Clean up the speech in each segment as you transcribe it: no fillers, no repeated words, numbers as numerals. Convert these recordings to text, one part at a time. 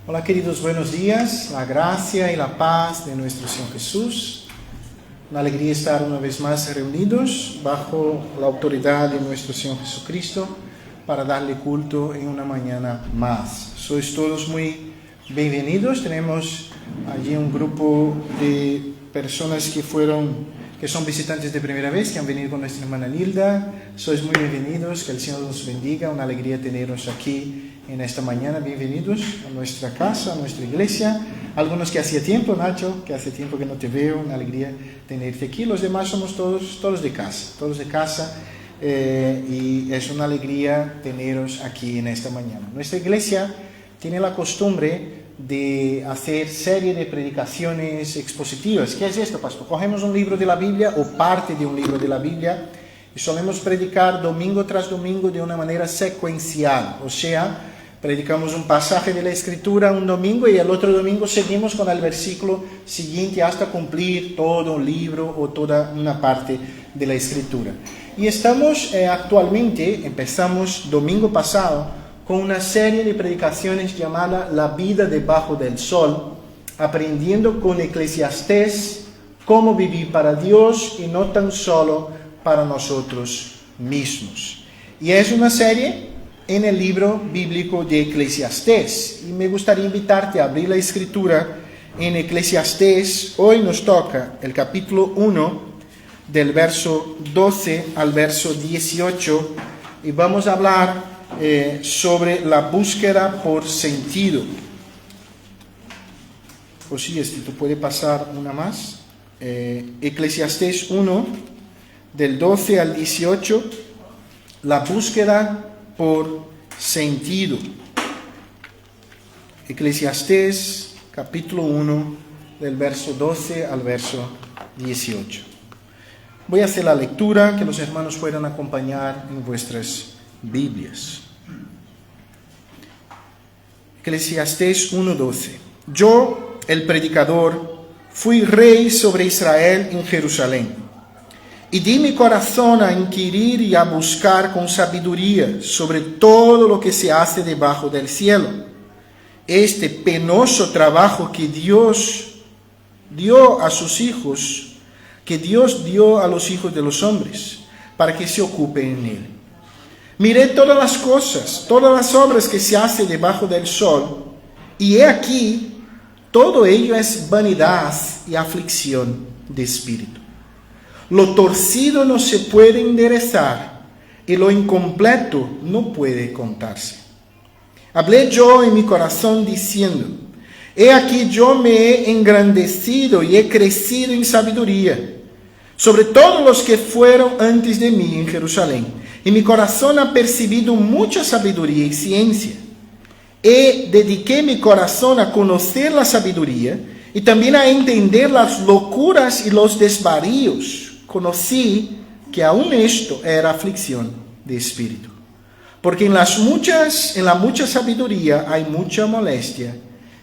Hola queridos, buenos días, la gracia y la paz de nuestro Señor Jesús. Una alegría estar una vez más reunidos bajo la autoridad de nuestro Señor Jesucristo para darle culto en una mañana más. Sois todos muy bienvenidos. Tenemos allí un grupo de personas que son visitantes de primera vez, que han venido con nuestra hermana Nilda. Sois muy bienvenidos, que el Señor los bendiga. Una alegría teneros aquí en esta mañana. Bienvenidos a nuestra casa, a nuestra iglesia. Algunos que hacía tiempo, Nacho, que hace tiempo que no te veo. Una alegría tenerte aquí. Los demás somos todos de casa. Y es una alegría teneros aquí en esta mañana. Nuestra iglesia tiene la costumbre de hacer serie de predicaciones expositivas. ¿Qué es esto, pastor? Cogemos un libro de la Biblia o parte de un libro de la Biblia y solemos predicar domingo tras domingo de una manera secuencial. O sea, predicamos un pasaje de la Escritura un domingo y el otro domingo seguimos con el versículo siguiente hasta cumplir todo un libro o toda una parte de la Escritura. Y estamos empezamos domingo pasado con una serie de predicaciones llamada La vida debajo del sol, aprendiendo con Eclesiastés cómo vivir para Dios y no tan solo para nosotros mismos. Y es una serie en el libro bíblico de Eclesiastés. Y me gustaría invitarte a abrir la escritura en Eclesiastés. Hoy nos toca el capítulo 1, del verso 12 al verso 18, y vamos a hablar sobre la búsqueda por sentido. O sí, tú puedes pasar una más. Eclesiastés 1, del 12 al 18, la búsqueda por sentido. Eclesiastés capítulo 1, del verso 12 al verso 18. Voy a hacer la lectura, que los hermanos puedan acompañar en vuestras Biblias. Eclesiastés 1:12. Yo, el predicador, fui rey sobre Israel en Jerusalén, y di mi corazón a inquirir y a buscar con sabiduría sobre todo lo que se hace debajo del cielo. Este penoso trabajo que Dios dio a sus hijos, que Dios dio a los hijos de los hombres, para que se ocupen en él. Miré todas las cosas, todas las obras que se hacen debajo del sol, y he aquí, todo ello es vanidad y aflicción de espíritu. Lo torcido no se puede enderezar, y lo incompleto no puede contarse. Hablé yo en mi corazón diciendo: he aquí yo me he engrandecido y he crecido en sabiduría sobre todos los que fueron antes de mí en Jerusalén. Y mi corazón ha percibido mucha sabiduría y ciencia. Dediqué mi corazón a conocer la sabiduría y también a entender las locuras y los desvaríos. Conocí que aún esto era aflicción de espíritu. Porque en la mucha sabiduría hay mucha molestia,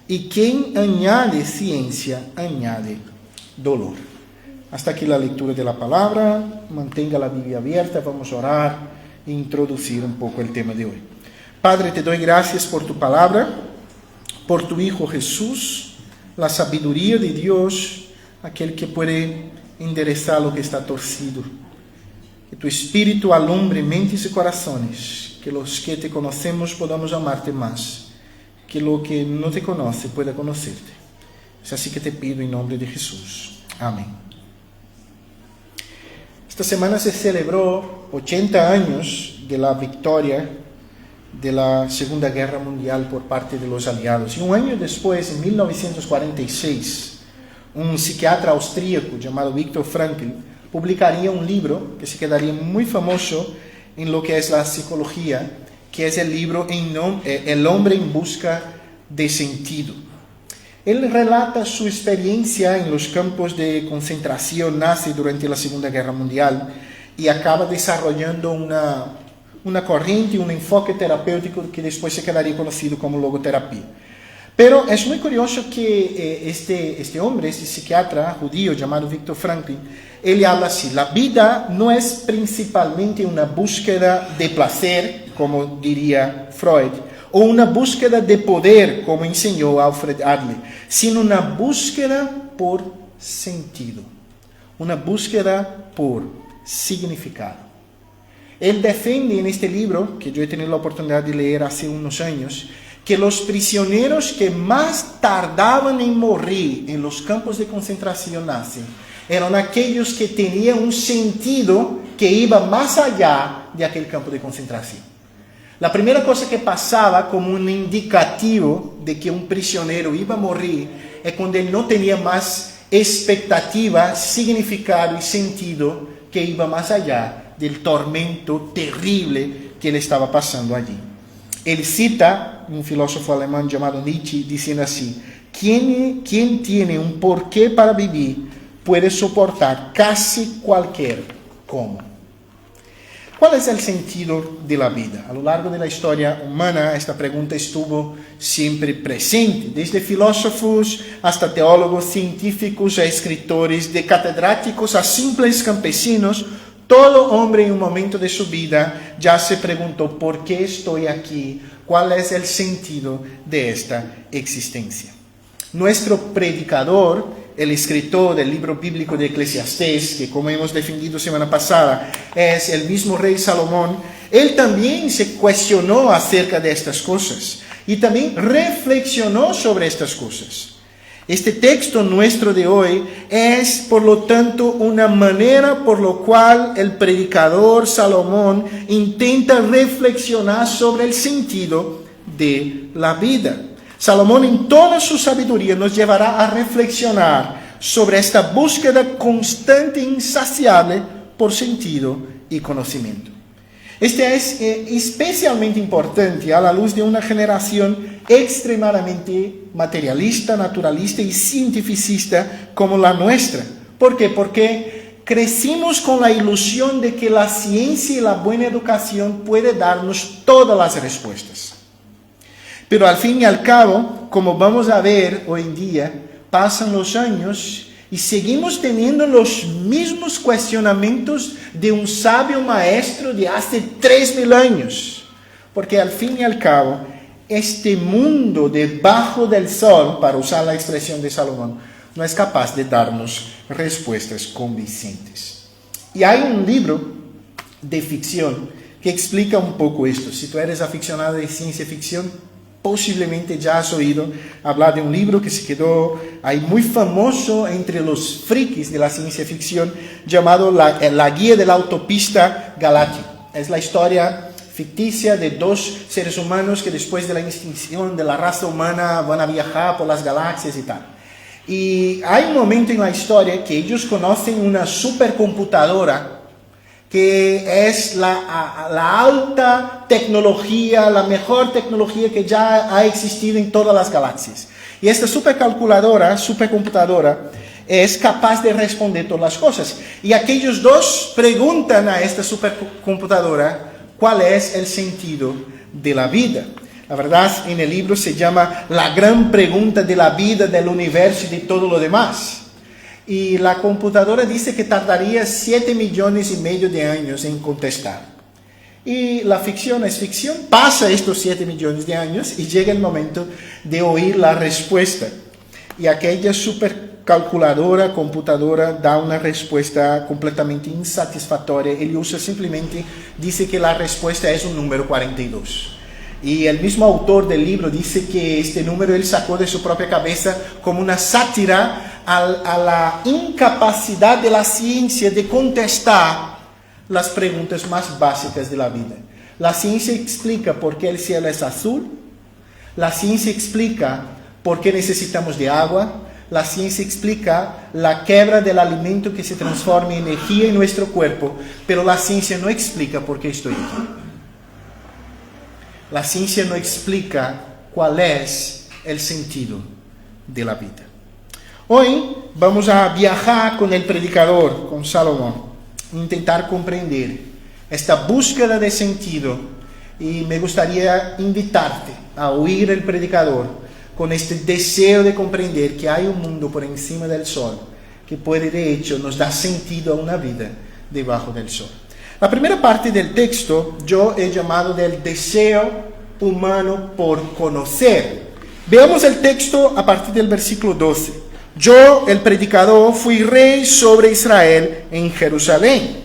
y quien añade ciencia añade dolor. Hasta aquí la lectura de la palabra. Mantenga la Biblia abierta. Vamos a orar e introducir un poco el tema de hoy. Padre, te doy gracias por tu palabra, por tu Hijo Jesús, la sabiduría de Dios, aquel que puede enderezar lo que está torcido. Que tu Espíritu alumbre mentes y corazones, que los que te conocemos podamos amarte más, que lo que no te conoce pueda conocerte. Es así que te pido en nombre de Jesús. Amén. Esta semana se celebró 80 años de la victoria de la Segunda Guerra Mundial por parte de los aliados. Y un año después, en 1946, un psiquiatra austríaco llamado Viktor Frankl publicaría un libro que se quedaría muy famoso en lo que es la psicología, que es el libro El hombre en busca de sentido. Él relata su experiencia en los campos de concentración nazi durante la Segunda Guerra Mundial y acaba desarrollando una corriente, un enfoque terapéutico que después se quedaría conocido como logoterapia. Pero es muy curioso que este hombre, este psiquiatra judío llamado Viktor Frankl, él habla así: la vida no es principalmente una búsqueda de placer, como diría Freud, o una búsqueda de poder, como enseñó Alfred Adler, sino una búsqueda por sentido, una búsqueda por significado. Él defiende en este libro, que yo he tenido la oportunidad de leer hace unos años, que los prisioneros que más tardaban en morir en los campos de concentración nazi eran aquellos que tenían un sentido que iba más allá de aquel campo de concentración. La primera cosa que pasaba como un indicativo de que un prisionero iba a morir es cuando él no tenía más expectativa, significado y sentido que iba más allá del tormento terrible que él estaba pasando allí. Él cita un filósofo alemán llamado Nietzsche diciendo así: quien tiene un porqué para vivir puede soportar casi cualquier cómo. ¿Cuál es el sentido de la vida? A lo largo de la historia humana, esta pregunta estuvo siempre presente, desde filósofos hasta teólogos, científicos a escritores, de catedráticos a simples campesinos. Todo hombre en un momento de su vida ya se preguntó: ¿por qué estoy aquí? ¿Cuál es el sentido de esta existencia? Nuestro predicador, el escritor del libro bíblico de Eclesiastés, que como hemos defendido semana pasada, es el mismo rey Salomón, él también se cuestionó acerca de estas cosas y también reflexionó sobre estas cosas. Este texto nuestro de hoy es, por lo tanto, una manera por la cual el predicador Salomón intenta reflexionar sobre el sentido de la vida. Salomón, en toda su sabiduría, nos llevará a reflexionar sobre esta búsqueda constante e insaciable por sentido y conocimiento. Este es especialmente importante a la luz de una generación extremadamente materialista, naturalista y cientificista como la nuestra. ¿Por qué? Porque crecimos con la ilusión de que la ciencia y la buena educación puede darnos todas las respuestas. Pero al fin y al cabo, como vamos a ver hoy en día, pasan los años y seguimos teniendo los mismos cuestionamientos de un sabio maestro de hace 3000 años. Porque al fin y al cabo, este mundo debajo del sol, para usar la expresión de Salomón, no es capaz de darnos respuestas convincentes. Y hay un libro de ficción que explica un poco esto. Si tú eres aficionado de ciencia ficción, posiblemente ya has oído hablar de un libro que se quedó ahí muy famoso entre los frikis de la ciencia ficción, llamado La Guía de la Autopista Galáctica. Es la historia ficticia de dos seres humanos que después de la extinción de la raza humana van a viajar por las galaxias y tal. Y hay un momento en la historia que ellos conocen una supercomputadora que es la alta tecnología, la mejor tecnología que ya ha existido en todas las galaxias. Y esta supercomputadora es capaz de responder todas las cosas. Y aquellos dos preguntan a esta supercomputadora cuál es el sentido de la vida. La verdad, en el libro se llama La gran pregunta de la vida, del universo y de todo lo demás. Y la computadora dice que tardaría 7,5 millones de años en contestar. Y la ficción es ficción, pasa estos 7 millones de años y llega el momento de oír la respuesta. Y aquella computadora da una respuesta completamente insatisfactoria. El user simplemente dice que la respuesta es un número 42. Y el mismo autor del libro dice que este número él sacó de su propia cabeza como una sátira a la incapacidad de la ciencia de contestar las preguntas más básicas de la vida. La ciencia explica por qué el cielo es azul. La ciencia explica por qué necesitamos de agua. La ciencia explica la quiebra del alimento que se transforma en energía en nuestro cuerpo. Pero la ciencia no explica por qué estoy aquí. La ciencia no explica cuál es el sentido de la vida. Hoy vamos a viajar con el predicador, con Salomón, intentar comprender esta búsqueda de sentido, y me gustaría invitarte a oír el predicador con este deseo de comprender que hay un mundo por encima del sol que puede, de hecho, nos dar sentido a una vida debajo del sol. La primera parte del texto yo he llamado del deseo humano por conocer. Veamos el texto a partir del versículo 12. Yo, el predicador, fui rey sobre Israel en Jerusalén,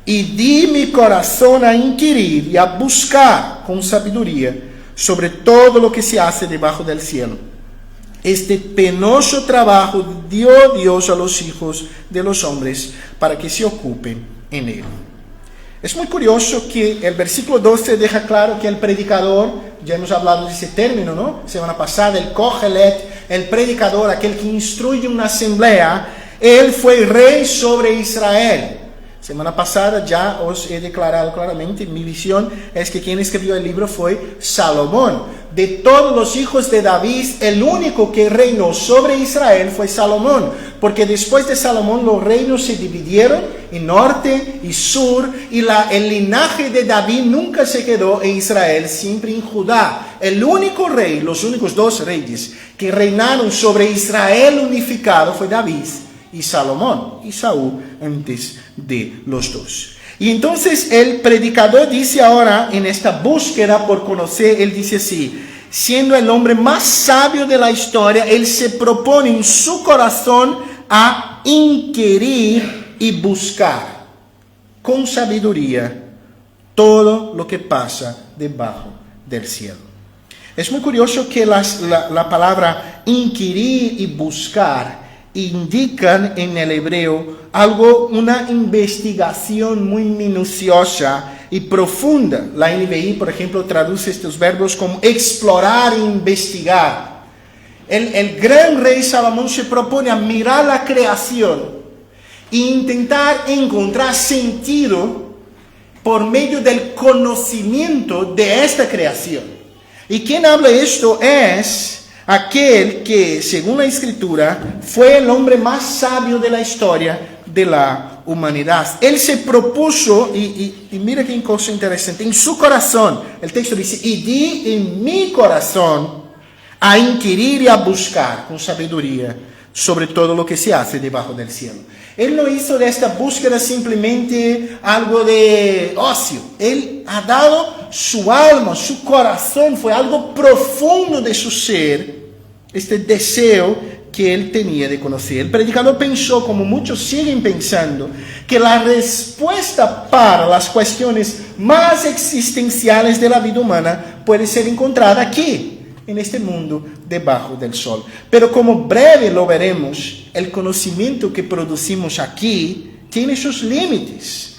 y di mi corazón a inquirir y a buscar con sabiduría sobre todo lo que se hace debajo del cielo. Este penoso trabajo dio Dios a los hijos de los hombres para que se ocupen en él. Es muy curioso que el versículo 12 deja claro que el predicador, ya hemos hablado de ese término, ¿no? Semana pasada, el Kohelet, el predicador, aquel que instruye una asamblea, él fue rey sobre Israel. Semana pasada ya os he declarado claramente, mi visión es que quien escribió el libro fue Salomón. De todos los hijos de David, el único que reinó sobre Israel fue Salomón, porque después de Salomón los reinos se dividieron en norte y sur, y el linaje de David nunca se quedó en Israel, siempre en Judá. El único rey, los únicos dos reyes que reinaron sobre Israel unificado fue David y Salomón, y Saúl antes de los dos. Y entonces el predicador dice ahora, en esta búsqueda por conocer, él dice así: siendo el hombre más sabio de la historia, él se propone en su corazón a inquirir y buscar con sabiduría todo lo que pasa debajo del cielo. Es muy curioso que la palabra inquirir y buscar indican en el hebreo una investigación muy minuciosa y profunda. La NBI, por ejemplo, traduce estos verbos como explorar e investigar. El gran rey Salomón se propone a mirar la creación e intentar encontrar sentido por medio del conocimiento de esta creación. Y quien habla esto es aquel que, según la Escritura, fue el hombre más sabio de la historia de la humanidad. Él se propuso, y mira qué cosa interesante, en su corazón, el texto dice, y di en mi corazón a inquirir y a buscar con sabiduría sobre todo lo que se hace debajo del cielo. Él no hizo de esta búsqueda simplemente algo de ocio. Él ha dado su alma, su corazón, fue algo profundo de su ser, este deseo que él tenía de conocer. El predicador pensó, como muchos siguen pensando, que la respuesta para las cuestiones más existenciales de la vida humana puede ser encontrada aquí, en este mundo debajo del sol. Pero como breve lo veremos, el conocimiento que producimos aquí tiene sus límites.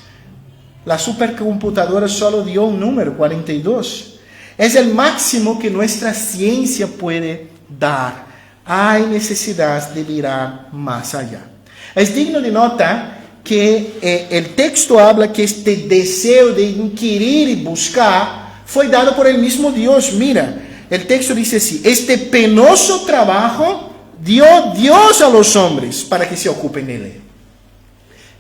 La supercomputadora solo dio un número, 42. Es el máximo que nuestra ciencia puede dar. Hay necesidad de mirar más allá. Es digno de nota que el texto habla que este deseo de inquirir y buscar fue dado por el mismo Dios. Mira, el texto dice así: este penoso trabajo dio Dios a los hombres para que se ocupen de él.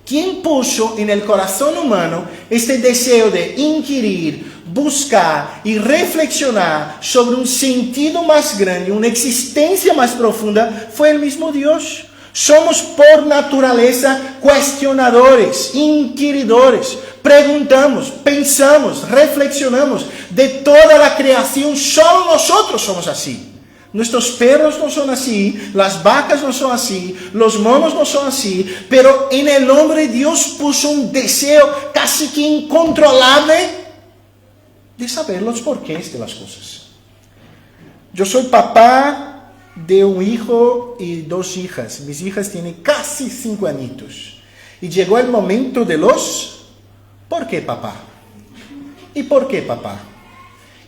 ¿Quién puso en el corazón humano este deseo de inquirir, buscar y reflexionar sobre un sentido más grande, una existencia más profunda? Fue el mismo Dios. Somos por naturaleza cuestionadores, inquiridores. Preguntamos, pensamos, reflexionamos. De toda la creación, solo nosotros somos así. Nuestros perros no son así, las vacas no son así, los monos no son así, pero en el hombre Dios puso un deseo casi que incontrolable de saber los porqués de las cosas. Yo soy papá de un hijo y 2 hijas. Mis hijas tienen casi 5 añitos. Y llegó el momento de los ¿por qué, papá? ¿Y por qué, papá?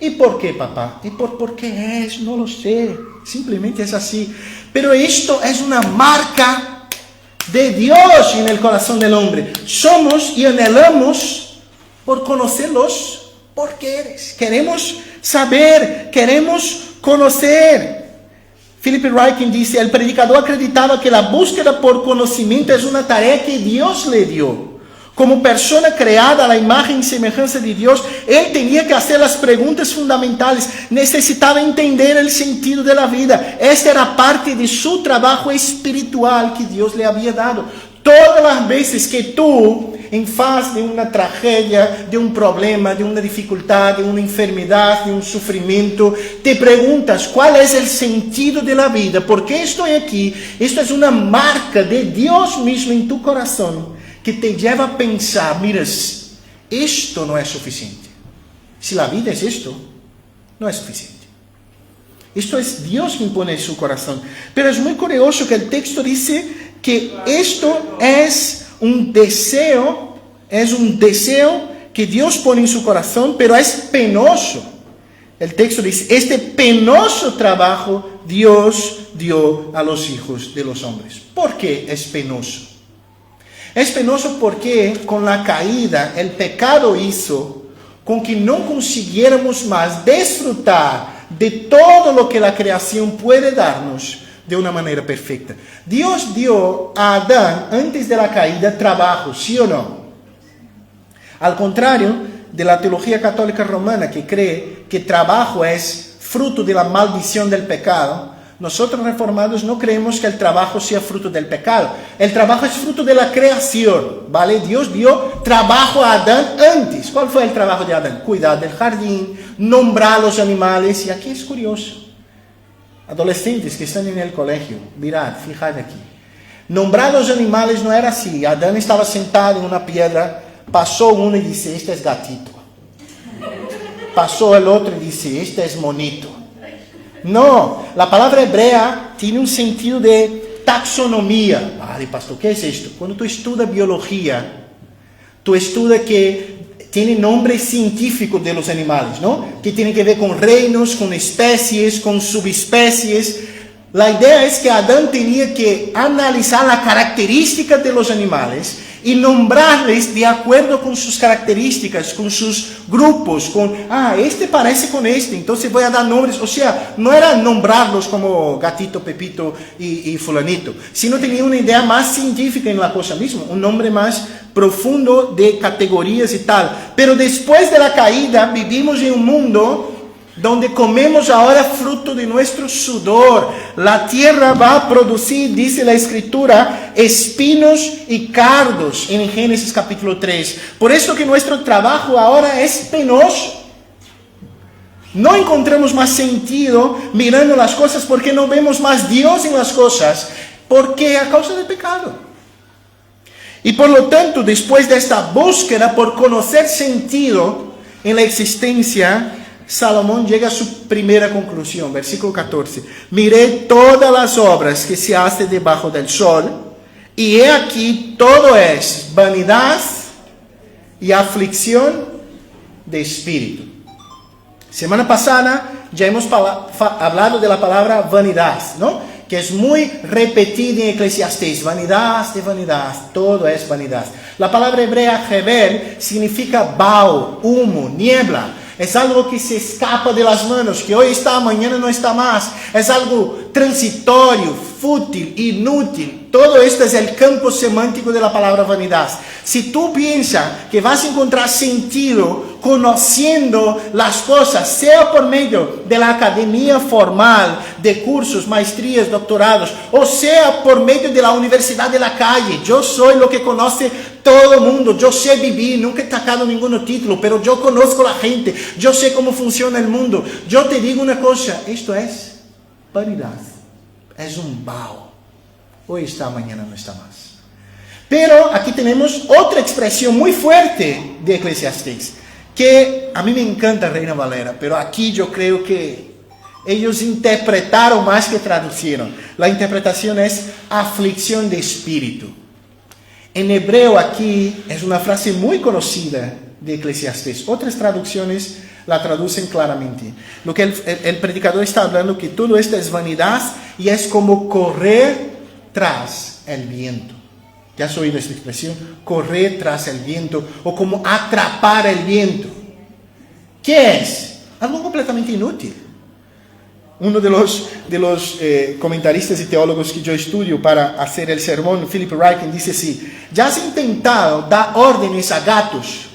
¿Y por qué, papá? ¿Y por qué es? No lo sé. Simplemente es así. Pero esto es una marca de Dios en el corazón del hombre. Somos y anhelamos por conocerlos porque eres. Queremos saber, queremos conocer. Philip Ryken dice: el predicador acreditaba que la búsqueda por conocimiento es una tarea que Dios le dio. Como persona creada a la imagen y semejanza de Dios, él tenía que hacer las preguntas fundamentales, necesitaba entender el sentido de la vida. Esta era parte de su trabajo espiritual que Dios le había dado. Todas las veces que tú, en faz de una tragedia, de un problema, de una dificultad, de una enfermedad, de un sufrimiento, te preguntas cuál es el sentido de la vida, por qué estoy aquí, esto es una marca de Dios mismo en tu corazón que te lleva a pensar, miras, esto no es suficiente. Si la vida es esto, no es suficiente. Esto es Dios que impone en su corazón. Pero es muy curioso que el texto dice que esto es un deseo que Dios pone en su corazón, pero es penoso. El texto dice, este penoso trabajo Dios dio a los hijos de los hombres. ¿Por qué es penoso? Es penoso porque con la caída el pecado hizo con que no consiguiéramos más disfrutar de todo lo que la creación puede darnos de una manera perfecta. Dios dio a Adán antes de la caída trabajo, ¿sí o no? Al contrario de la teología católica romana que cree que trabajo es fruto de la maldición del pecado, nosotros reformados no creemos que el trabajo sea fruto del pecado. El trabajo es fruto de la creación, ¿vale? Dios dio trabajo a Adán antes. ¿Cuál fue el trabajo de Adán? Cuidar del jardín, nombrar los animales. Y aquí es curioso. Adolescentes que están en el colegio, mirad, fijad aquí. Nombrar los animales no era así. Adán estaba sentado en una piedra, pasó uno y dice, este es gatito. Pasó el otro y dice, este es monito. No, la palabra hebrea tiene un sentido de taxonomía. Vale, pastor, ¿qué es esto? Cuando tú estudias biología, tú estudias que tiene nombres científicos de los animales, ¿no? Que tienen que ver con reinos, con especies, con subespecies. La idea es que Adán tenía que analizar las características de los animales y nombrarles de acuerdo con sus características, con sus grupos, este parece con este, entonces voy a dar nombres. O sea, no era nombrarlos como gatito, pepito y fulanito, sino tenía una idea más científica en la cosa misma, un nombre más profundo de categorías y tal. Pero después de la caída vivimos en un mundo donde comemos ahora fruto de nuestro sudor. La tierra va a producir, dice la Escritura, espinos y cardos en Génesis capítulo 3. Por eso que nuestro trabajo ahora es penoso. No encontramos más sentido mirando las cosas porque no vemos más Dios en las cosas, porque a causa del pecado. Y por lo tanto, después de esta búsqueda por conocer sentido en la existencia, Salomón llega a su primera conclusión, versículo 14. Miré todas las obras que se hacen debajo del sol, y he aquí todo es vanidad y aflicción de espíritu. Semana pasada ya hemos hablado de la palabra vanidad, ¿no? Que es muy repetida en Eclesiastés. Vanidad de vanidad, todo es vanidad. La palabra hebrea hevel significa vaho, humo, niebla. Es algo que se escapa de las manos, que hoy está, mañana no está más. Es algo transitorio, fútil, inútil. Todo esto es el campo semántico de la palabra vanidad. Si tú piensas que vas a encontrar sentido conociendo las cosas, sea por medio de la academia formal, de cursos, maestrías, doctorados, o sea por medio de la universidad de la calle, yo soy lo que conoce todo el mundo, yo sé vivir, nunca he sacado ningún título, pero yo conozco a la gente, yo sé cómo funciona el mundo. Yo te digo una cosa, esto es vanidad, es un vaho. Hoy está, mañana no está más. Pero aquí tenemos otra expresión muy fuerte de Eclesiastés, que a mí me encanta Reina Valera, pero aquí yo creo que ellos interpretaron más que traducieron. La interpretación es aflicción de espíritu. En hebreo aquí es una frase muy conocida de Eclesiastés. Otras traducciones la traducen claramente. Lo que el predicador está hablando, que todo esto es vanidad y es como correr tras el viento. ¿Ya has oído esta expresión? Correr tras el viento, o como atrapar el viento. ¿Qué es? Algo completamente inútil. Uno de los comentaristas y teólogos que yo estudio para hacer el sermón, Philip Ryken, dice así: ¿ya has intentado dar órdenes a gatos?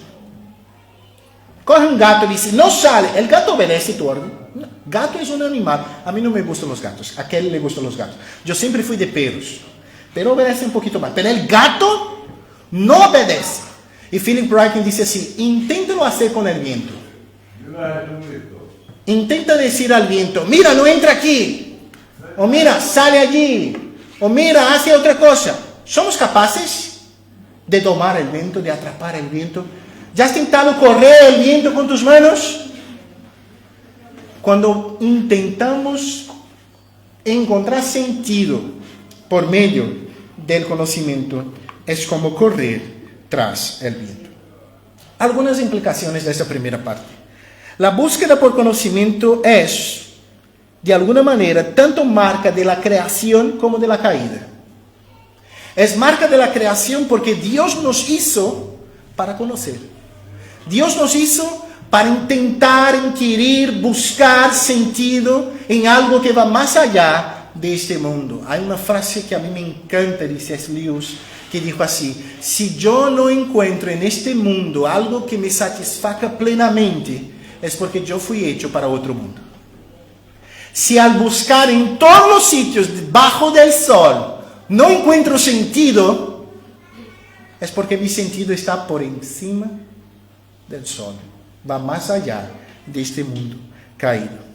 Coge un gato y dice, no sale. El gato obedece tu orden. No, gato es un animal. A mí no me gustan los gatos. A aquel le gustan los gatos. Yo siempre fui de perros. pero obedece un poquito más. Pero el gato no obedece. Y Philip Ryken dice así: inténtalo hacer con el viento. Intenta decir al viento: mira, no entra aquí. O mira, sale allí. O mira, hace otra cosa. ¿Somos capaces de domar el viento, de atrapar el viento? ¿Ya has intentado correr el viento con tus manos? Cuando intentamos encontrar sentido por medio del conocimiento, es como correr tras el viento. Algunas implicaciones de esta primera parte. La búsqueda por conocimiento es, de alguna manera, tanto marca de la creación como de la caída. Es marca de la creación porque Dios nos hizo para conocer. Dios nos hizo para intentar inquirir, buscar sentido en algo que va más allá de este mundo. Hay una frase que a mí me encanta, dice C.S. Lewis, que dijo así: si yo no encuentro en este mundo algo que me satisfaga plenamente, es porque yo fui hecho para otro mundo. Si al buscar en todos los sitios debajo del sol no encuentro sentido, es porque mi sentido está por encima del sol. Va más allá de este mundo caído.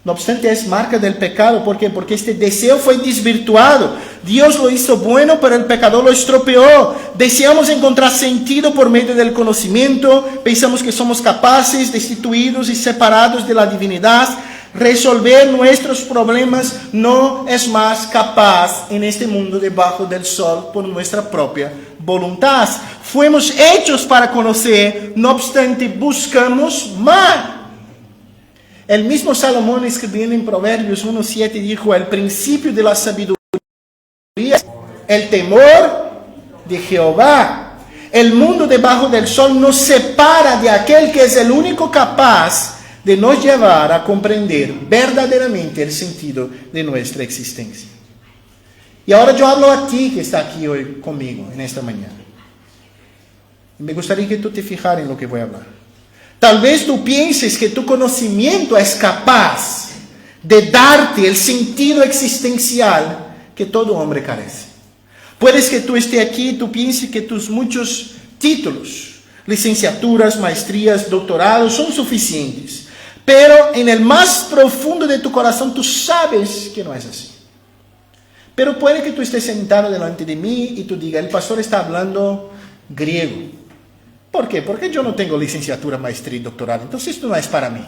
No obstante, es marca del pecado. ¿Por qué? Porque este deseo fue desvirtuado. Dios lo hizo bueno, pero el pecador lo estropeó. Deseamos encontrar sentido por medio del conocimiento. Pensamos que somos capaces, destituidos y separados de la divinidad. Resolver nuestros problemas no es más capaz en este mundo debajo del sol por nuestra propia voluntad. Fuimos hechos para conocer, no obstante buscamos más. El mismo Salomón, escribiendo en Proverbios 1:7, dijo: el principio de la sabiduría es el temor de Jehová. El mundo debajo del sol nos separa de aquel que es el único capaz de nos llevar a comprender verdaderamente el sentido de nuestra existencia. Y ahora yo hablo a ti que está aquí hoy conmigo en esta mañana. Y me gustaría que tú te fijaras en lo que voy a hablar. Tal vez tú pienses que tu conocimiento es capaz de darte el sentido existencial que todo hombre carece. Puedes que tú estés aquí y tú pienses que tus muchos títulos, licenciaturas, maestrías, doctorados son suficientes. Pero en el más profundo de tu corazón tú sabes que no es así. Pero puede que tú estés sentado delante de mí y tú digas: el pastor está hablando griego. ¿Por qué? Porque yo no tengo licenciatura, maestría y doctorado. Entonces esto no es para mí.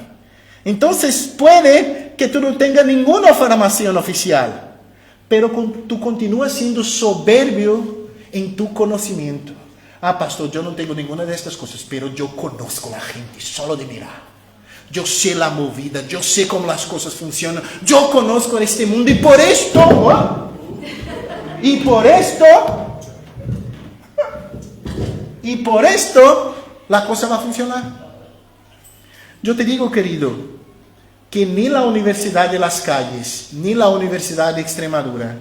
Entonces puede que tú no tengas ninguna formación oficial, pero tú continúas siendo soberbio en tu conocimiento. Ah, pastor, yo no tengo ninguna de estas cosas, pero yo conozco a la gente solo de mirar. Yo sé la movida, yo sé cómo las cosas funcionan, yo conozco este mundo y por esto la cosa va a funcionar. Yo te digo, querido, que ni la Universidad de las Calles, ni la Universidad de Extremadura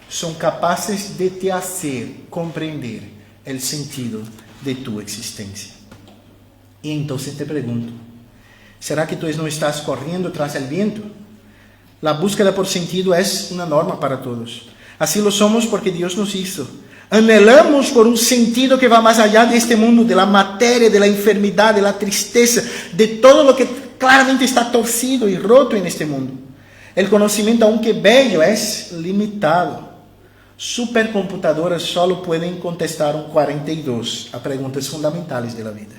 son capaces de te hacer comprender el sentido de tu existencia. Y entonces te pregunto: ¿será que tú no estás corriendo tras el viento? La búsqueda por sentido es una norma para todos. Así lo somos porque Dios nos hizo. Anhelamos por un sentido que va más allá de este mundo, de la materia, de la enfermedad, de la tristeza, de todo lo que claramente está torcido y roto en este mundo. El conocimiento, aunque bello, es limitado. Supercomputadoras solo pueden contestar un 42 a preguntas fundamentales de la vida.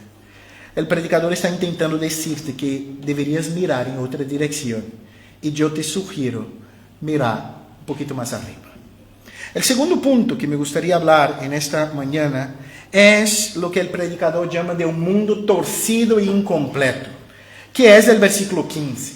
El predicador está intentando decirte que deberías mirar en otra dirección. Y yo te sugiero mirar un poquito más arriba. El segundo punto que me gustaría hablar en esta mañana es lo que el predicador llama de un mundo torcido e incompleto, que es el versículo 15.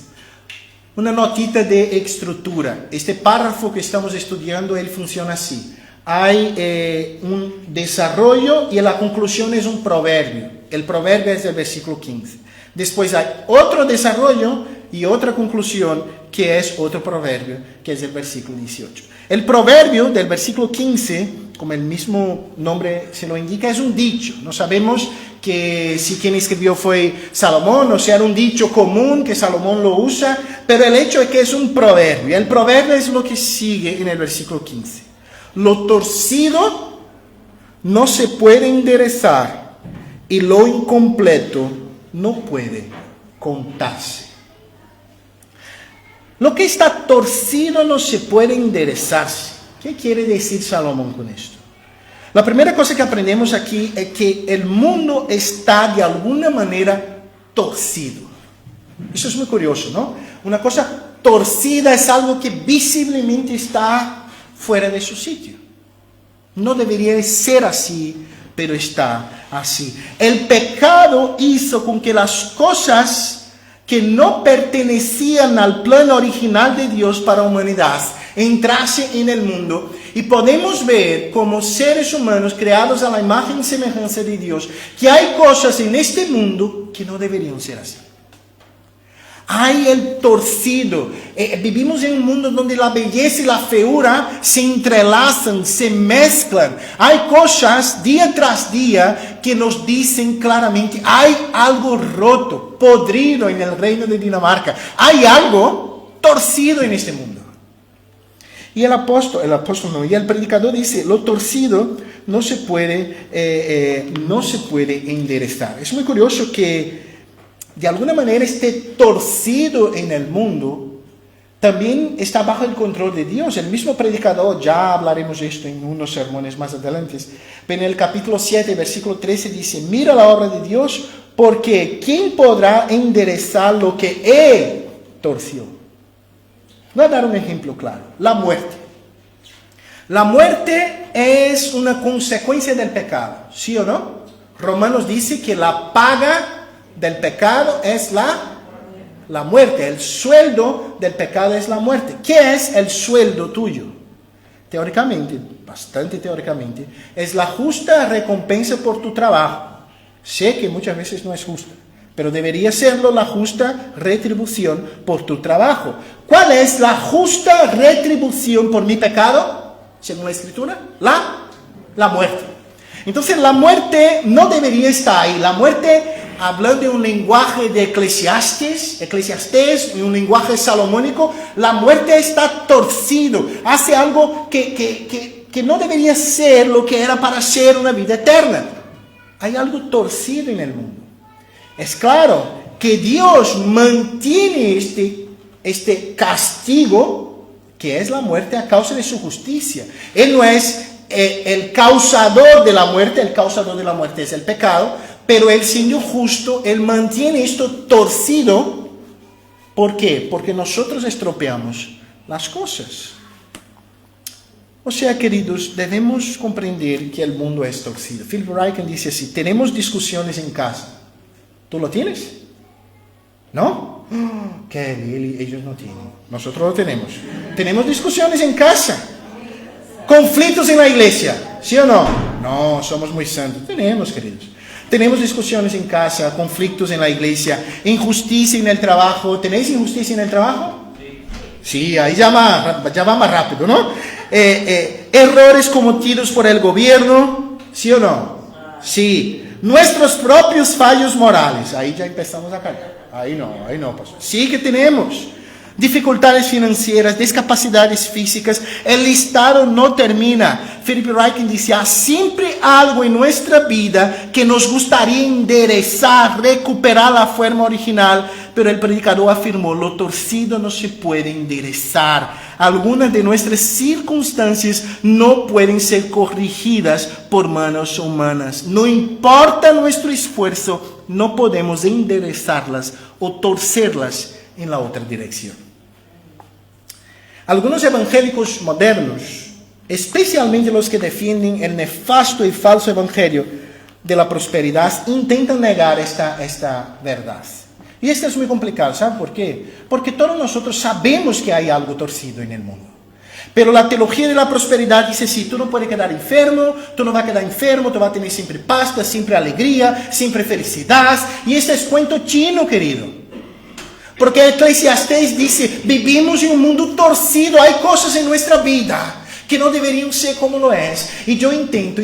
Una notita de estructura. Este párrafo que estamos estudiando, él funciona así. Hay un desarrollo y la conclusión es un proverbio. El proverbio es el versículo 15. Después hay otro desarrollo y otra conclusión que es otro proverbio, que es el versículo 18. El proverbio del versículo 15, como el mismo nombre se lo indica, es un dicho. No sabemos que si quien escribió fue Salomón o si era un dicho común que Salomón lo usa, pero el hecho es que es un proverbio. El proverbio es lo que sigue en el versículo 15. Lo torcido no se puede enderezar y lo incompleto no puede contarse. Lo que está torcido no se puede enderezarse. ¿Qué quiere decir Salomón con esto? La primera cosa que aprendemos aquí es que el mundo está de alguna manera torcido. Eso es muy curioso, ¿no? Una cosa torcida es algo que visiblemente está fuera de su sitio. No debería ser así, pero está así. El pecado hizo con que las cosas que no pertenecían al plan original de Dios para la humanidad entrasen en el mundo. Y podemos ver como seres humanos creados a la imagen y semejanza de Dios, que hay cosas en este mundo que no deberían ser así. Hay el torcido. Vivimos en un mundo donde la belleza y la feura se entrelazan, se mezclan. Hay cosas día tras día que nos dicen claramente, hay algo roto, podrido en el reino de Dinamarca. Hay algo torcido en este mundo. Y el predicador dice, lo torcido no se puede enderezar. Es muy curioso que de alguna manera este torcido en el mundo también está bajo el control de Dios. El mismo predicador, ya hablaremos de esto en unos sermones más adelante, pero en el capítulo 7, versículo 13 dice, mira la obra de Dios, porque ¿quién podrá enderezar lo que Él torció? Voy a dar un ejemplo claro, la muerte. La muerte es una consecuencia del pecado, ¿sí o no? Romanos dice que la paga del pecado es la muerte. El sueldo del pecado es la muerte. ¿Qué es el sueldo tuyo? Teóricamente, bastante teóricamente, es la justa recompensa por tu trabajo. Sé que muchas veces no es justa, pero debería serlo la justa retribución por tu trabajo. ¿Cuál es la justa retribución por mi pecado? Según la Escritura, la muerte. Entonces la muerte no debería estar ahí. La muerte, hablando de un lenguaje de Eclesiastés, en un lenguaje salomónico, la muerte está torcido, hace algo que no debería ser lo que era para ser una vida eterna. Hay algo torcido en el mundo. Es claro que Dios mantiene este castigo, que es la muerte a causa de su justicia. Él no es el causador de la muerte, el causador de la muerte es el pecado, pero Él siendo justo, Él mantiene esto torcido. ¿Por qué? Porque nosotros estropeamos las cosas. O sea, queridos, debemos comprender que el mundo es torcido. Philip Ryken dice así, tenemos discusiones en casa. ¿Tú lo tienes? ¿No? Que ellos no tienen. Nosotros lo tenemos. Tenemos discusiones en casa. Conflictos en la iglesia. ¿Sí o no? No, somos muy santos. Tenemos, queridos. Tenemos discusiones en casa, conflictos en la iglesia, injusticia en el trabajo. ¿Tenéis injusticia en el trabajo? Sí, ahí ya va más rápido, ¿no? Errores cometidos por el gobierno. ¿Sí o no? Sí. Nuestros propios fallos morales. Ahí ya empezamos a callar. Ahí no, pastor. Sí que tenemos dificultades financieras, discapacidades físicas. El listado no termina. Philip Ryken dice, hay siempre algo en nuestra vida que nos gustaría enderezar, recuperar la forma original, pero el predicador afirmó, lo torcido no se puede enderezar. Algunas de nuestras circunstancias no pueden ser corregidas por manos humanas. No importa nuestro esfuerzo, no podemos enderezarlas o torcerlas en la otra dirección. Algunos evangélicos modernos, especialmente los que defienden el nefasto y falso evangelio de la prosperidad, intentan negar esta verdad. Y esto es muy complicado, ¿saben por qué? Porque todos nosotros sabemos que hay algo torcido en el mundo. Pero la teología de la prosperidad dice, sí, tú no puedes quedar enfermo, tú no vas a quedar enfermo, tú vas a tener siempre paz, siempre alegría, siempre felicidad. Y este es cuento chino, querido. Porque Eclesiastés dice, vivimos en un mundo torcido, hay cosas en nuestra vida que no deberían ser como lo es. Y yo intento,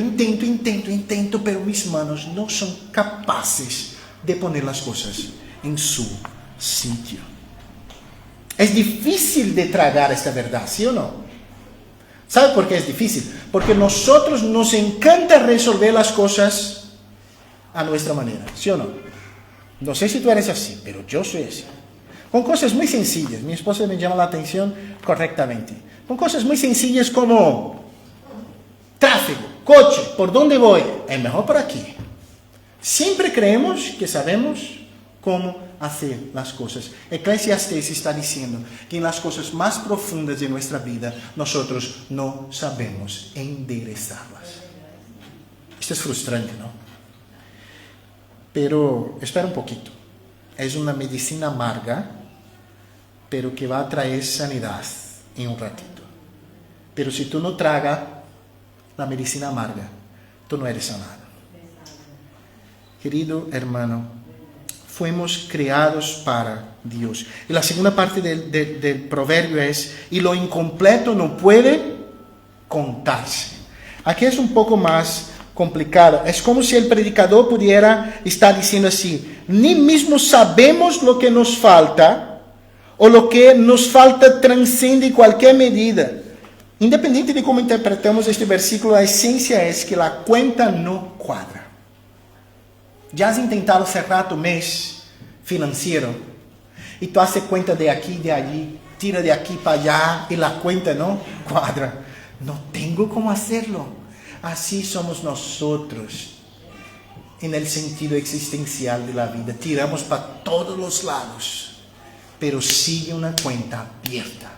pero mis manos no son capaces de poner las cosas en su sitio. Es difícil de tragar esta verdad, ¿sí o no? ¿Sabe por qué es difícil? Porque nosotros nos encanta resolver las cosas a nuestra manera, ¿sí o no? No sé si tú eres así, pero yo soy así. Con cosas muy sencillas, mi esposa me llama la atención correctamente. Con cosas muy sencillas como tráfico, coche, ¿por dónde voy? Es mejor por aquí. Siempre creemos que sabemos cómo hacer las cosas. Eclesiastés está diciendo que en las cosas más profundas de nuestra vida nosotros no sabemos enderezarlas. Esto es frustrante, ¿no? Pero espera un poquito. Es una medicina amarga, pero que va a traer sanidad en un ratito. Pero si tú no tragas la medicina amarga, tú no eres sanado. Querido hermano, fuimos creados para Dios. Y la segunda parte del proverbio es, y lo incompleto no puede contarse. Aquí es un poco más complicado. Es como si el predicador pudiera estar diciendo así, ni mismo sabemos lo que nos falta, o lo que nos falta transcende cualquier medida. Independiente de cómo interpretamos este versículo, la esencia es que la cuenta no cuadra. Ya has intentado cerrar tu mes financiero y tú haces cuenta de aquí, de allí, tira de aquí para allá y la cuenta no cuadra. No tengo cómo hacerlo. Así somos nosotros en el sentido existencial de la vida. Tiramos para todos los lados, pero sigue una cuenta abierta,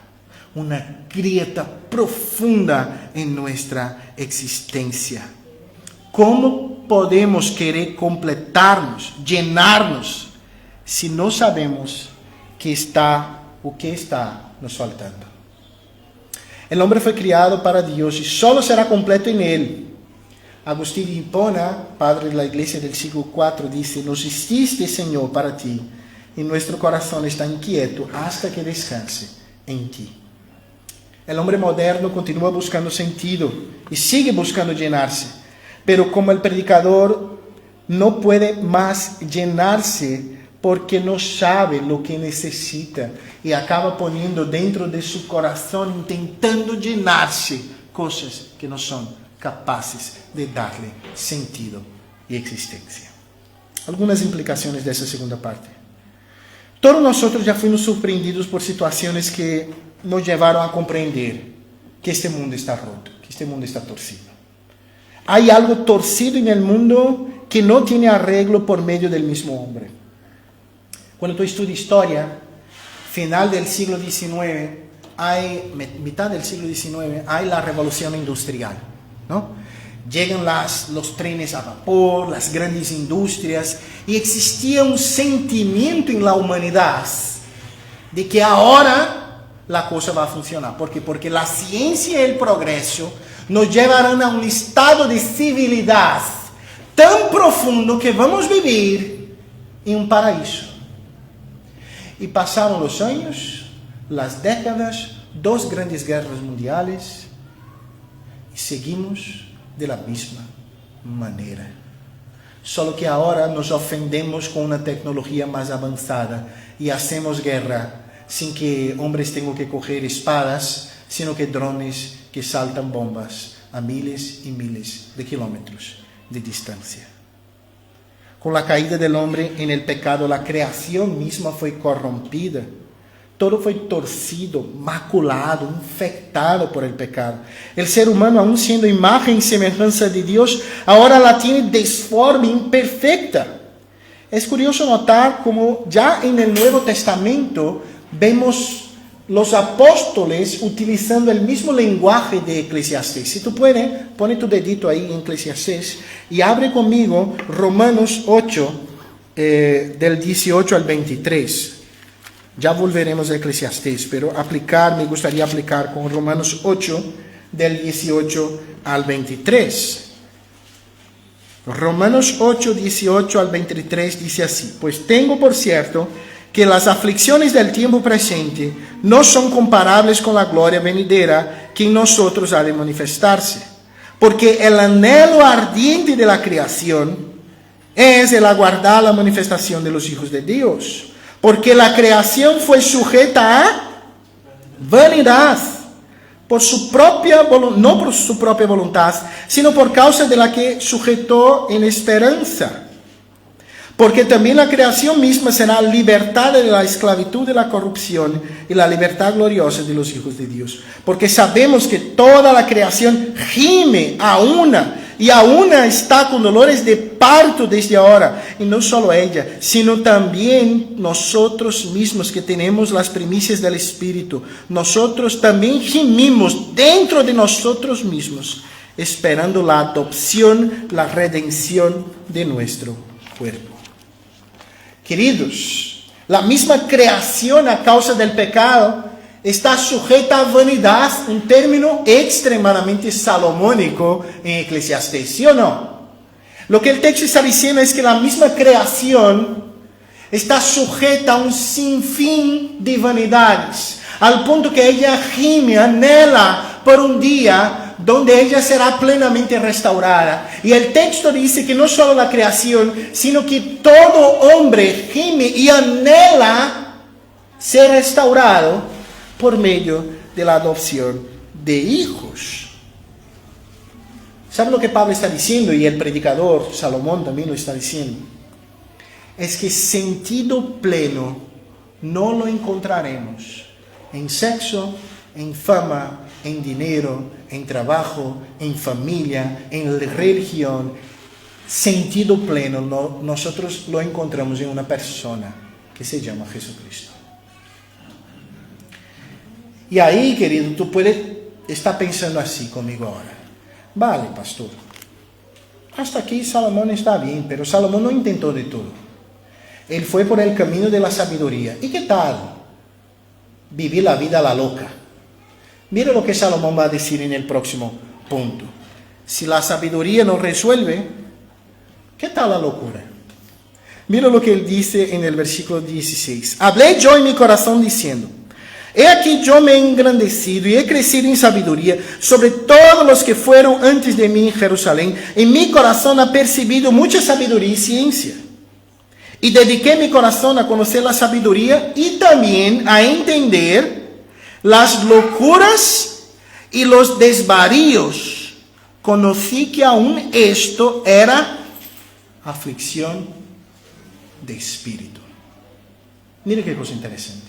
una grieta profunda en nuestra existencia. ¿Cómo podemos querer completarnos, llenarnos, si no sabemos qué está nos faltando? El hombre fue criado para Dios y solo será completo en Él. Agustín de Hipona, padre de la iglesia del siglo IV, dice, nos hiciste, Señor, para ti, y nuestro corazón está inquieto hasta que descanse en ti. El hombre moderno continúa buscando sentido y sigue buscando llenarse. Pero como el predicador no puede más llenarse porque no sabe lo que necesita y acaba poniendo dentro de su corazón, intentando llenarse cosas que no son capaces de darle sentido y existencia. Algunas implicaciones de esa segunda parte. Todos nosotros ya fuimos sorprendidos por situaciones que nos llevaron a comprender que este mundo está roto, que este mundo está torcido. Hay algo torcido en el mundo que no tiene arreglo por medio del mismo hombre. Cuando tú estudias historia, final del siglo XIX, mitad del siglo XIX, hay la revolución industrial, ¿no? Llegan los trenes a vapor, las grandes industrias, y existía un sentimiento en la humanidad de que ahora la cosa va a funcionar. ¿Por qué? Porque la ciencia y el progreso nos llevarán a un estado de civilidad tan profundo que vamos a vivir en un paraíso. Y pasaron los años, las décadas, 2 grandes guerras mundiales, y seguimos de la misma manera. Solo que ahora nos ofendemos con una tecnología más avanzada y hacemos guerra sin que hombres tengan que coger espadas, sino que drones que saltan bombas a miles y miles de kilómetros de distancia. Con la caída del hombre en el pecado, la creación misma fue corrompida. Todo fue torcido, maculado, infectado por el pecado. El ser humano, aun siendo imagen y semejanza de Dios, ahora la tiene disforme, imperfecta. Es curioso notar cómo ya en el Nuevo Testamento vemos los apóstoles utilizando el mismo lenguaje de Eclesiastés. Si tú puedes, pone tu dedito ahí en Eclesiastés y abre conmigo Romanos 8, del 18 al 23. Ya volveremos a Eclesiastés, pero me gustaría aplicar con Romanos 8, del 18 al 23. Romanos 8, 18 al 23 dice así: pues tengo por cierto que las aflicciones del tiempo presente no son comparables con la gloria venidera que en nosotros ha de manifestarse. Porque el anhelo ardiente de la creación es el aguardar la manifestación de los hijos de Dios. Porque la creación fue sujeta a vanidad, por su propia, no por su propia voluntad, sino por causa de la que sujetó en esperanza. Porque también la creación misma será libertada de la esclavitud de la corrupción y la libertad gloriosa de los hijos de Dios. Porque sabemos que toda la creación gime a una está con dolores de parto desde ahora. Y no solo ella, sino también nosotros mismos que tenemos las primicias del Espíritu. Nosotros también gemimos dentro de nosotros mismos, esperando la adopción, la redención de nuestro cuerpo. Queridos, la misma creación a causa del pecado está sujeta a vanidad, un término extremadamente salomónico en Eclesiastés, ¿sí o no? Lo que el texto está diciendo es que la misma creación está sujeta a un sinfín de vanidades, al punto que ella gime, anhela por un día donde ella será plenamente restaurada. Y el texto dice que no solo la creación, sino que todo hombre gime y anhela ser restaurado por medio de la adopción de hijos. ¿Sabe lo que Pablo está diciendo? Y el predicador Salomón también lo está diciendo. Es que sentido pleno no lo encontraremos en sexo, en fama, en dinero, en trabajo, en familia, en religión. Sentido pleno nosotros lo encontramos en una persona que se llama Jesucristo. Y ahí, querido, tú puedes estar pensando así conmigo ahora. Vale, pastor, hasta aquí Salomón está bien, pero Salomón no intentó de todo. Él fue por el camino de la sabiduría. ¿Y qué tal vivir la vida a la loca? Mira lo que Salomón va a decir en el próximo punto. Si la sabiduría no resuelve, ¿qué tal la locura? Mira lo que él dice en el versículo 16. Hablé yo en mi corazón diciendo: he aquí yo me he engrandecido y he crecido en sabiduría sobre todos los que fueron antes de mí en Jerusalén. En mi corazón ha percibido mucha sabiduría y ciencia. Y dediqué mi corazón a conocer la sabiduría y también a entender las locuras y los desvaríos. Conocí que aún esto era aflicción de espíritu. Mire qué cosa interesante.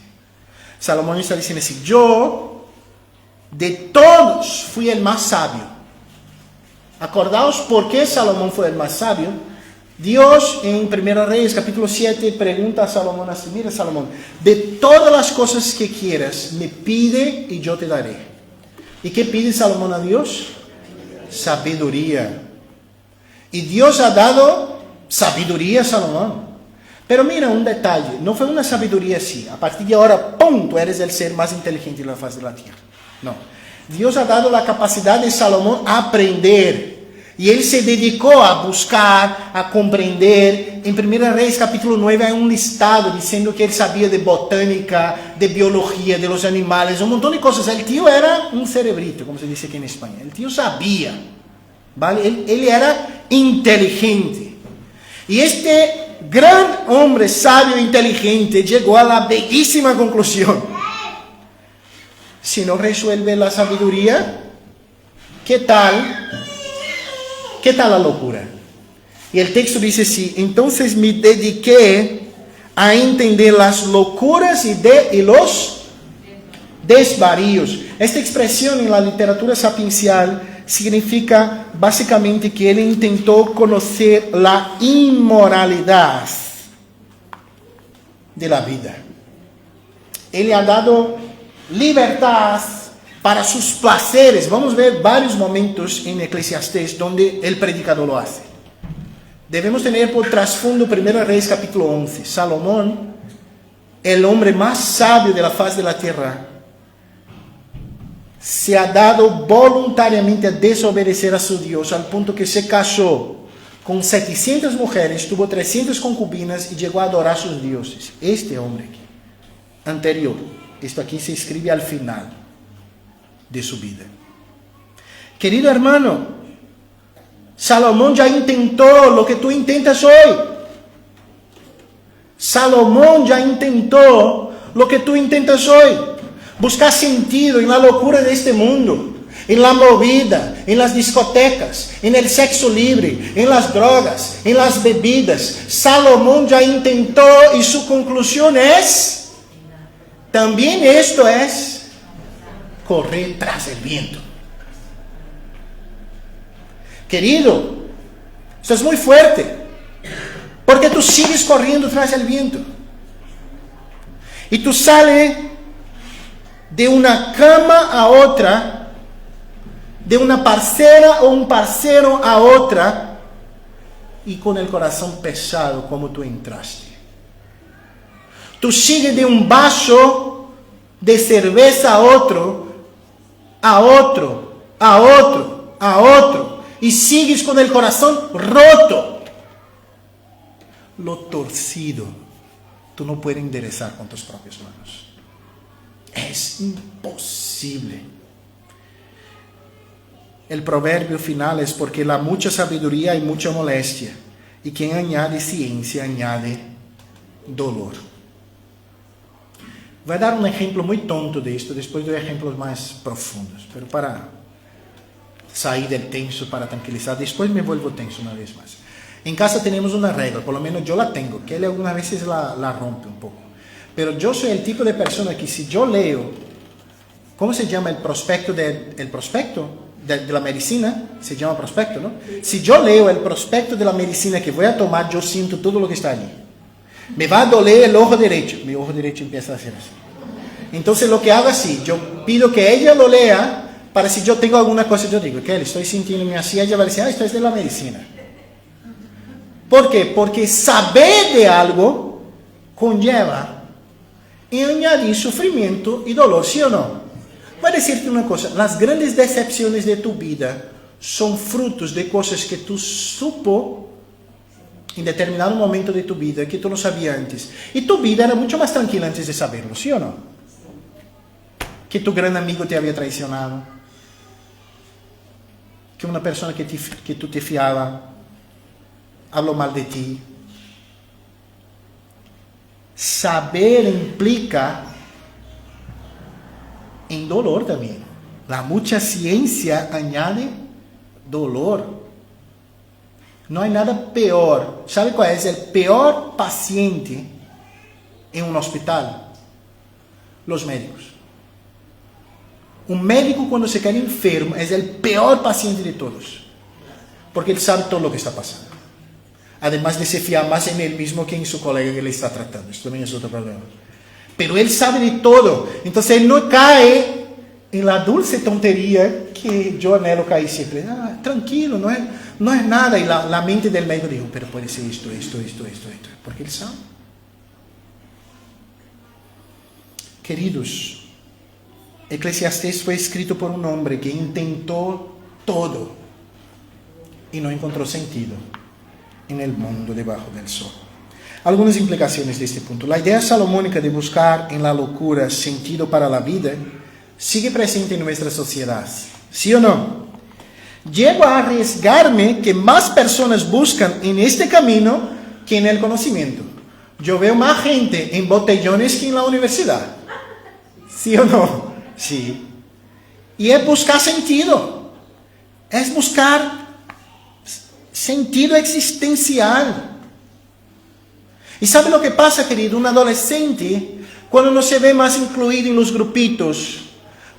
Salomón está diciendo así: yo de todos fui el más sabio. Acordaos por qué Salomón fue el más sabio. Dios en 1 Reyes capítulo 7 pregunta a Salomón así: mira, Salomón, de todas las cosas que quieras, me pide y yo te daré. ¿Y qué pide Salomón a Dios? Sabiduría. Y Dios ha dado sabiduría a Salomón. Pero mira un detalle, no fue una sabiduría así: a partir de ahora, ¡pum!, tú eres el ser más inteligente de la faz de la tierra. No, Dios ha dado la capacidad de Salomón a aprender. Y él se dedicó a buscar, a comprender. En 1 Reyes capítulo 9 hay un listado diciendo que él sabía de botánica, de biología, de los animales, un montón de cosas. El tío era un cerebrito, como se dice aquí en España. El tío sabía, ¿vale? Él era inteligente. Y este gran hombre sabio e inteligente llegó a la bellísima conclusión: si no resuelve la sabiduría, ¿qué tal la locura? Y el texto dice así: entonces me dediqué a entender las locuras y los desvaríos. Esta expresión en la literatura sapiencial significa básicamente que él intentó conocer la inmoralidad de la vida. Él le ha dado libertad para sus placeres. Vamos a ver varios momentos en Eclesiastés donde el predicador lo hace. Debemos tener por trasfondo 1 Reyes capítulo 11. Salomón, el hombre más sabio de la faz de la tierra, se ha dado voluntariamente a desobedecer a su Dios, al punto que se casó con 700 mujeres, tuvo 300 concubinas y llegó a adorar a sus dioses. Este hombre aquí, anterior, esto aquí se escribe al final de su vida. Querido hermano, Salomón ya intentó lo que tú intentas hoy. Salomón ya intentó lo que tú intentas hoy. buscar sentido en la locura de este mundo, en la movida, en las discotecas, en el sexo libre, en las drogas, en las bebidas. Salomón ya intentó y su conclusión es, también esto es correr tras el viento. Querido, esto es muy fuerte, porque tú sigues corriendo tras el viento. Y tú sales de una cama a otra, de una parcera o un parcero a otra, y con el corazón pesado como tú entraste. Tú sigues de un vaso de cerveza a otro, a otro, a otro, a otro, y sigues con el corazón roto. Lo torcido, tú no puedes enderezar con tus propias manos. Es imposible. El proverbio final es porque la mucha sabiduría hay mucha molestia, y quien añade ciencia añade dolor. Voy a dar un ejemplo muy tonto de esto, después doy ejemplos más profundos, pero para salir del tenso, para tranquilizar, después me vuelvo tenso una vez más. En casa tenemos una regla, por lo menos yo la tengo, que él algunas veces la rompe un poco, pero yo soy el tipo de persona que si yo leo, ¿cómo se llama el prospecto de la medicina? Se llama prospecto, ¿no? Si yo leo el prospecto de la medicina que voy a tomar, yo siento todo lo que está allí. Me va a doler el ojo derecho. Mi ojo derecho empieza a hacer así. Entonces lo que hago así, yo pido que ella lo lea, para si yo tengo alguna cosa, yo digo, Kelly, estoy sintiéndome así, ella va a decir, esto es de la medicina. ¿Por qué? Porque saber de algo conlleva añadir sufrimiento y dolor, ¿sí o no? Voy a decirte una cosa, las grandes decepciones de tu vida son frutos de cosas que tú supo en determinado momento de tu vida que tú no sabías antes. Y tu vida era mucho más tranquila antes de saberlo, ¿sí o no? Que tu gran amigo te había traicionado, que una persona que tú te fiaba habló mal de ti. Saber implica en dolor también. La mucha ciencia añade dolor. No hay nada peor. ¿Sabe cuál es el peor paciente en un hospital? Los médicos. Un médico cuando se queda enfermo es el peor paciente de todos, porque él sabe todo lo que está pasando. Además de se fiar más en él mismo que en su colega que le está tratando. Esto también es otro problema. Pero él sabe de todo. Entonces él no cae en la dulce tontería que yo anhelo caer siempre. Tranquilo, no es nada. Y la mente del médico dijo, pero puede ser esto. Porque él sabe. Queridos, Eclesiastés fue escrito por un hombre que intentó todo y no encontró sentido en el mundo debajo del sol. Algunas implicaciones de este punto. La idea salomónica de buscar en la locura sentido para la vida sigue presente en nuestra sociedad, ¿sí o no? Llego a arriesgarme que más personas buscan en este camino que en el conocimiento. Yo veo más gente en botellones que en la universidad, ¿sí o no? Sí. Y es buscar sentido, es buscar sentido existencial. ¿Y sabe lo que pasa, querido? Un adolescente, cuando no se ve más incluido en los grupitos,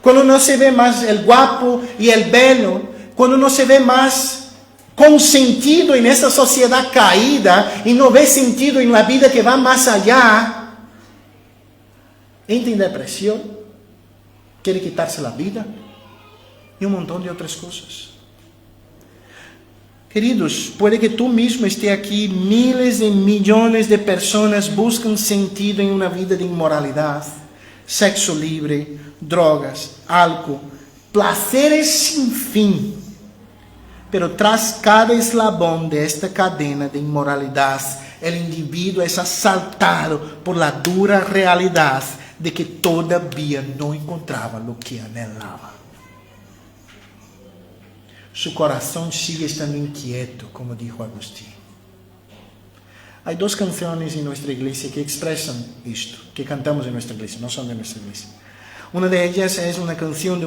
cuando no se ve más el guapo y el bello, cuando no se ve más consentido en esta sociedad caída y no ve sentido en la vida que va más allá, entra en depresión, quiere quitarse la vida y un montón de otras cosas. Queridos, puede que tú mismo estés aquí, miles de millones de personas buscan sentido en una vida de inmoralidad, sexo libre, drogas, alcohol, placeres sin fin. Pero tras cada eslabón de esta cadena de inmoralidad, el individuo es asaltado por la dura realidad de que todavía no encontraba lo que anhelaba. Su corazón sigue estando inquieto, como dijo Agustín. Hay dos canciones en nuestra iglesia que expresan esto, que cantamos en nuestra iglesia, no son de nuestra iglesia. Una de ellas es una canción de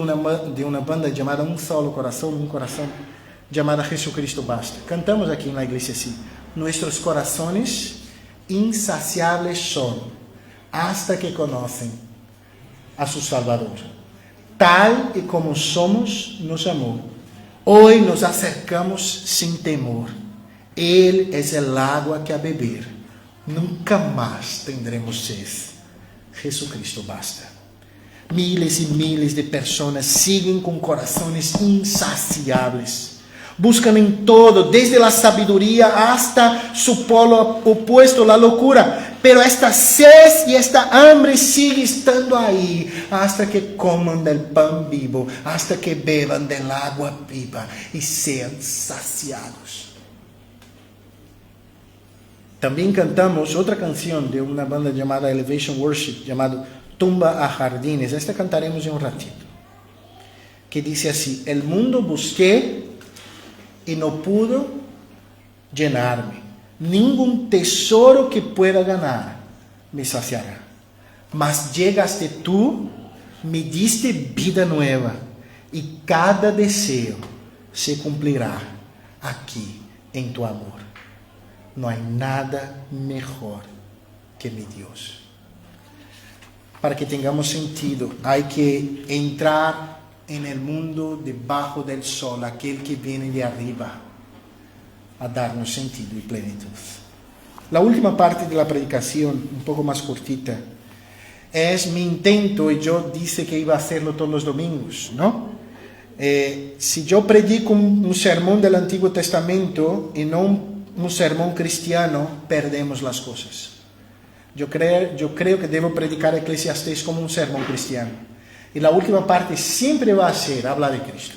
una banda llamada Un Solo Corazón, un corazón, llamada Jesucristo Basta. Cantamos aquí en la iglesia así: nuestros corazones insaciables son hasta que conocen a su Salvador. Tal y como somos, nos amó. Hoy nos acercamos sin temor. Él es el agua que a beber nunca más tendremos sed. Jesucristo basta. Miles y miles de personas siguen con corazones insaciables. Buscan en todo, desde la sabiduría hasta su polo opuesto, la locura. Pero esta sed y esta hambre sigue estando ahí hasta que coman del pan vivo, hasta que beban del agua viva y sean saciados. También cantamos otra canción de una banda llamada Elevation Worship, llamado Tumba a Jardines. Esta cantaremos en un ratito. Que dice así: el mundo busqué y no pudo llenarme. Ningún tesoro que pueda ganar me saciará. Mas llegaste tú, me diste vida nueva, y cada deseo se cumplirá aquí en tu amor. No hay nada mejor que mi Dios. Para que tengamos sentido, hay que entrar en el mundo debajo del sol, aquel que viene de arriba, a darnos sentido y plenitud. La última parte de la predicación, un poco más cortita, es mi intento, y yo dije que iba a hacerlo todos los domingos, ¿no? Si yo predico un sermón del Antiguo Testamento y no un sermón cristiano, perdemos las cosas. Yo creo que debo predicar Eclesiastés como un sermón cristiano. Y la última parte siempre va a ser hablar de Cristo.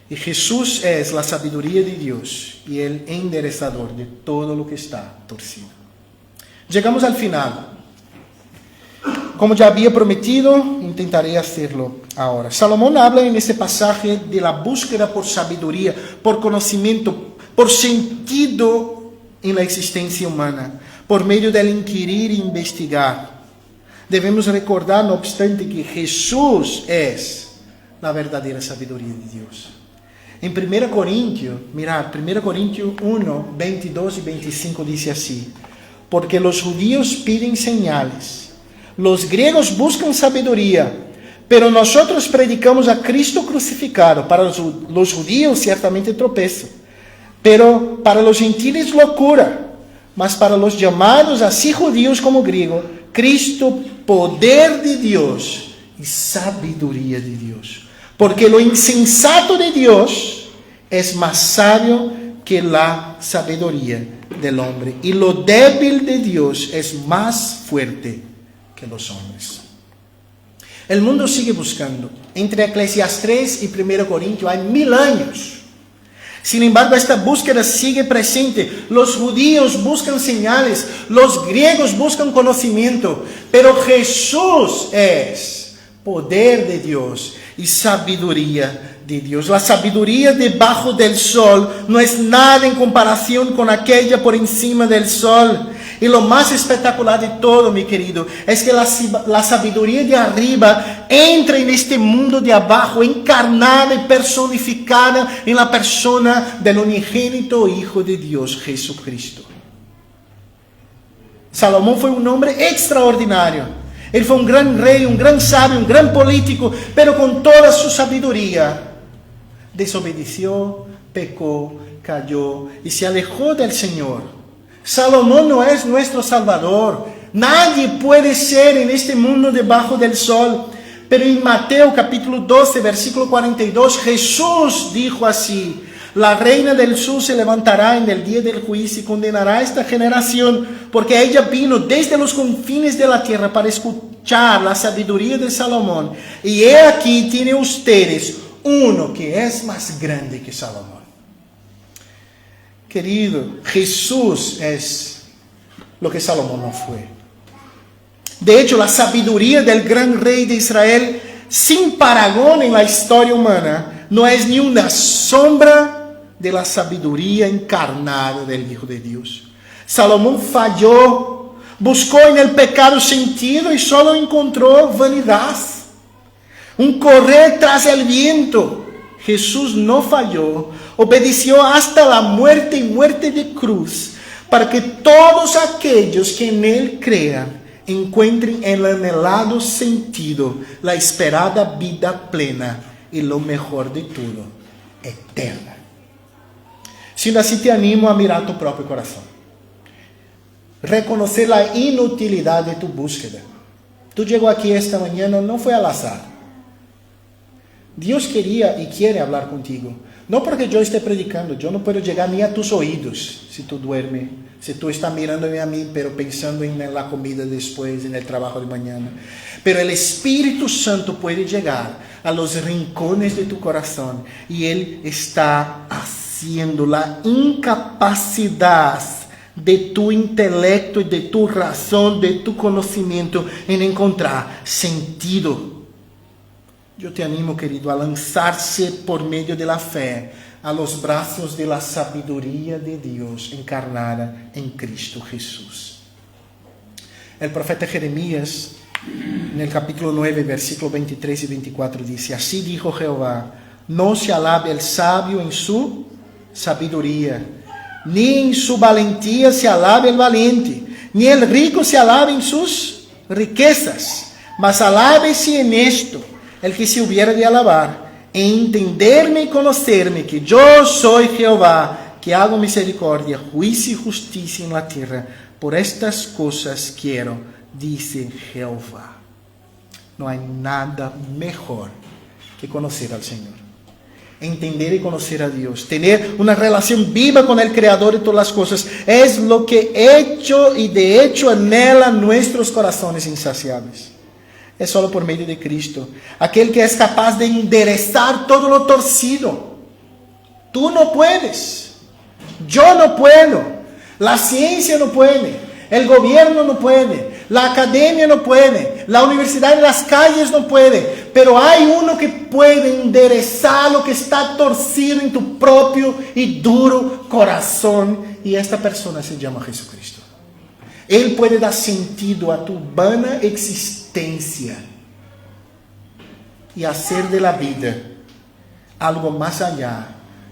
Y Jesús es la sabiduría de Dios y el enderezador de todo lo que está torcido. Llegamos al final. Como ya había prometido, intentaré hacerlo ahora. Salomón habla en este pasaje de la búsqueda por sabiduría, por conocimiento, por sentido en la existencia humana, por medio del inquirir e investigar. Debemos recordar, no obstante, que Jesús es la verdadera sabiduría de Dios. En 1 Corintios, mirad, 1 Corintios 1, 22 y 25 dice así: porque los judíos piden señales, los griegos buscan sabiduría, pero nosotros predicamos a Cristo crucificado. Para los judíos ciertamente tropezo, pero para los gentiles locura, mas para los llamados, así judíos como griegos, Cristo, poder de Dios y sabiduría de Dios. Porque lo insensato de Dios es más sabio que la sabiduría del hombre, y lo débil de Dios es más fuerte que los hombres. El mundo sigue buscando. Entre Eclesiastés y 1 Corintios hay 1000 años. Sin embargo, esta búsqueda sigue presente. Los judíos buscan señales, los griegos buscan conocimiento, pero Jesús es poder de Dios y sabiduría de Dios. La sabiduría debajo del sol no es nada en comparación con aquella por encima del sol. Y lo más espectacular de todo, mi querido, es que la sabiduría de arriba entra en este mundo de abajo, encarnada y personificada en la persona del unigénito Hijo de Dios, Jesucristo. Salomón fue un hombre extraordinario. Él fue un gran rey, un gran sabio, un gran político, pero con toda su sabiduría desobedeció, pecó, cayó y se alejó del Señor. Salomón no es nuestro Salvador. Nadie puede ser en este mundo debajo del sol. Pero en Mateo capítulo 12, versículo 42, Jesús dijo así: la reina del sur se levantará en el día del juicio y condenará a esta generación, porque ella vino desde los confines de la tierra para escuchar la sabiduría de Salomón. Y he aquí tiene ustedes uno que es más grande que Salomón. Querido, Jesús es lo que Salomón no fue. De hecho, la sabiduría del gran rey de Israel, sin parangón en la historia humana, no es ni una sombra de la sabiduría encarnada del Hijo de Dios. Salomón falló, Buscó en el pecado sentido y solo encontró vanidad. Un correr tras el viento. Jesús no falló, obedeció hasta la muerte y muerte de cruz, para que todos aquellos que en Él crean encuentren el anhelado sentido, la esperada vida plena y lo mejor de todo, eterna. Siendo así, te animo a mirar tu propio corazón, reconocer la inutilidad de tu búsqueda. Tú llegó aquí esta mañana, no fue al azar. Dios quería y quiere hablar contigo. No porque yo esté predicando, yo no puedo llegar ni a tus oídos si tú duermes, si tú estás mirándome a mí, pero pensando en la comida después, en el trabajo de mañana. Pero el Espíritu Santo puede llegar a los rincones de tu corazón y Él está haciendo la incapacidad de tu intelecto y de tu razón, de tu conocimiento en encontrar sentido. Yo te animo, querido, a lanzarse por medio de la fe a los brazos de la sabiduría de Dios encarnada en Cristo Jesús. El profeta Jeremías, en el capítulo 9, versículo 23 y 24, dice: así dijo Jehová, no se alabe el sabio en su sabiduría, ni en su valentía se alabe el valiente, ni el rico se alabe en sus riquezas, mas alábese en esto el que se hubiera de alabar, entenderme y conocerme, que yo soy Jehová, que hago misericordia, juicio y justicia en la tierra. Por estas cosas quiero, dice Jehová. No hay nada mejor que conocer al Señor. Entender y conocer a Dios, tener una relación viva con el Creador de todas las cosas, es lo que hecho y de hecho anhela nuestros corazones insaciables. Es solo por medio de Cristo, aquel que es capaz de enderezar todo lo torcido. Tú no puedes, yo no puedo, la ciencia no puede, el gobierno no puede, la academia no puede, la universidad en las calles no puede, pero hay uno que puede enderezar lo que está torcido en tu propio y duro corazón, y esta persona se llama Jesucristo. Él puede dar sentido a tu vana existencia y hacer de la vida algo más allá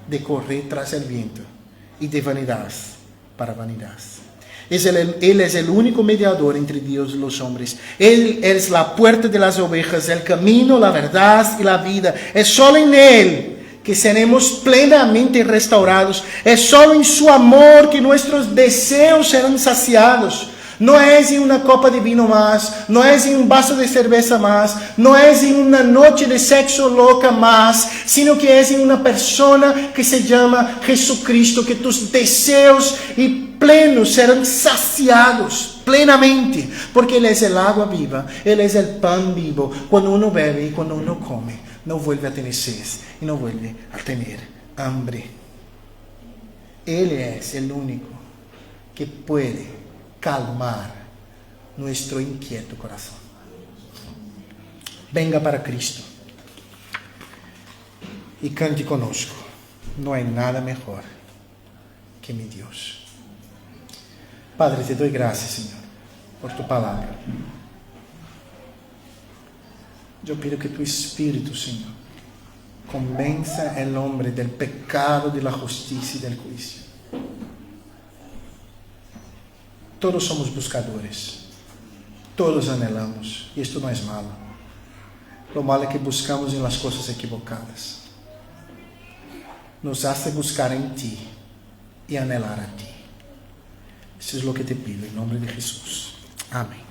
de correr tras el viento y de vanidad para vanidad. Él es el único mediador entre Dios y los hombres. Él es la puerta de las ovejas, el camino, la verdad y la vida. Es solo en Él que seremos plenamente restaurados. Es solo en su amor que nuestros deseos serán saciados. No es en una copa de vino más, no es en un vaso de cerveza más, no es en una noche de sexo loca más, sino que es en una persona que se llama Jesucristo, que tus deseos y plenos serán saciados plenamente, porque Él es el agua viva, Él es el pan vivo. Cuando uno bebe y cuando uno come, no vuelve a tener sed y no vuelve a tener hambre. Él es el único que puede calmar nuestro inquieto corazón. Venga para Cristo y cante conosco. No hay nada mejor que mi Dios. Padre, te doy gracias, Señor, por tu palabra. Yo pido que tu Espíritu, Señor, convenza al hombre del pecado, de la justicia y del juicio. Todos somos buscadores, todos anhelamos, y esto no es malo. Lo malo es que buscamos en las cosas equivocadas. Nos hace buscar en ti y anhelar a ti. Eso es lo que te pido en nombre de Jesús. Amén.